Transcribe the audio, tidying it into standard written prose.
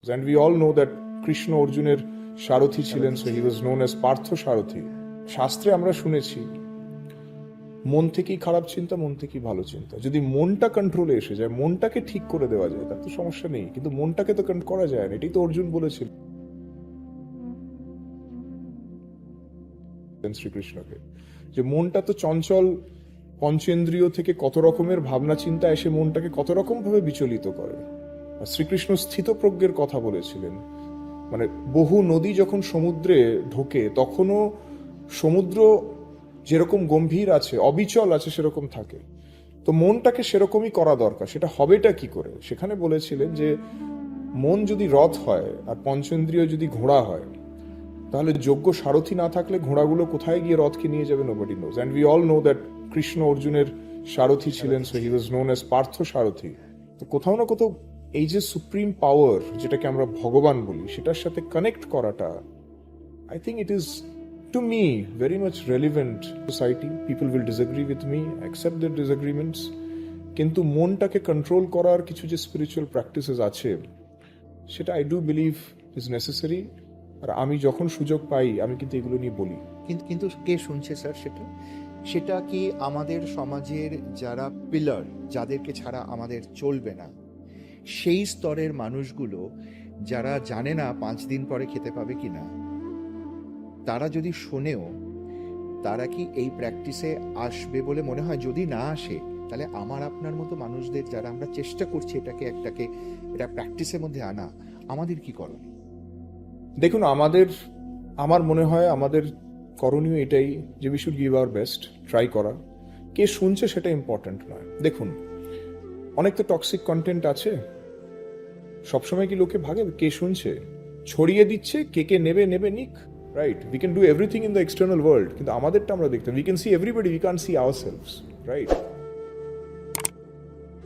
And we all know that Krishna অর্জুনের সারথি ছিলেন, so he was known as Partha সারথি। শাস্ত্রে আমরা শুনেছি মন থেকেই খারাপ চিন্তা, মন থেকেই ভালো চিন্তা। যদি মনটা কন্ট্রোলে এসে যায়, মনটাকে ঠিক করে দেওয়া যায়, তার তো সমস্যা নেই, কিন্তু মনটাকে তো কন্ট্রোল করা যায় না। এটাই তো অর্জুন বলেছিল শ্রীকৃষ্ণকে, যে মনটা তো চঞ্চল, পঞ্চেন্দ্রিয় থেকে কত রকমের ভাবনা চিন্তা এসে মনটাকে কত রকম ভাবে বিচলিত করে। শ্রীকৃষ্ণ স্থিতপ্রজ্ঞের কথা বলেছিলেন, মানে বহু নদী যখন সমুদ্রে ঢোকে তখনও সমুদ্র যেরকম গম্ভীর আছে, অবিচল আছে, সেরকম থাকে। তো মনটাকে সেরকমই করা দরকার। সেটা হবেটা কি করে? সেখানে বলেছিলেন যে মন যদি রথ হয় আর পঞ্চেন্দ্রিয় যদি ঘোড়া হয়, তাহলে যোগ্য সারথি না থাকলে ঘোড়াগুলো কোথায় গিয়ে রথকে নিয়ে যাবে nobody nose. And we all know that Krishna অর্জুনের সারথি ছিলেন, so he was known as Partha সারথি। তো কোথাও না কোথাও এই যে সুপ্রিম পাওয়ার, যেটাকে আমরা ভগবান বলি, সেটার সাথে কানেক্ট করাটা, I think it is to me very much relevant. Society people will disagree with me, accept their disagreements, কিন্তু মনটাকে কন্ট্রোল করার কিছু যে স্পিরিচুয়াল প্র্যাকটিসেস আছে, সেটা I do believe is necessary. আর আমি যখন সুযোগ পাই আমি কিন্তু এগুলো নিয়ে বলি। কিন্তু কিন্তু কে শুনছে স্যার সেটা? সেটা কি আমাদের সমাজের যারা পিলার, যাদেরকে ছাড়া আমাদের চলবে না, সেই স্তরের মানুষগুলো যারা জানে না 5 দিন পরে খেতে পাবে কি না, তারা যদি শোনেও, তারা কি এই প্র্যাকটিসে আসবে বলে মনে হয়? যদি না আসে, তাহলে আমার আপনার মতো মানুষদের, যারা আমরা চেষ্টা করছি এটা প্র্যাকটিসের মধ্যে আনা, আমাদের কি করণীয়? দেখুন, আমার মনে হয় আমাদের করণীয় এটাই যে we should give our best, try করা। কে শুনছে সেটা ইম্পর্টেন্ট নয়। দেখুন, অনেক তো টক্সিক কন্টেন্ট আছে, সবসময় কি লোকে ভাগে কে শুনছে? ছড়িয়ে দিচ্ছে, কে নেবে নিক, right? We can do everything in the external world, কিন্তু আমাদেরটা আমরা দেখতে, we can see everybody, we can see ourselves, right?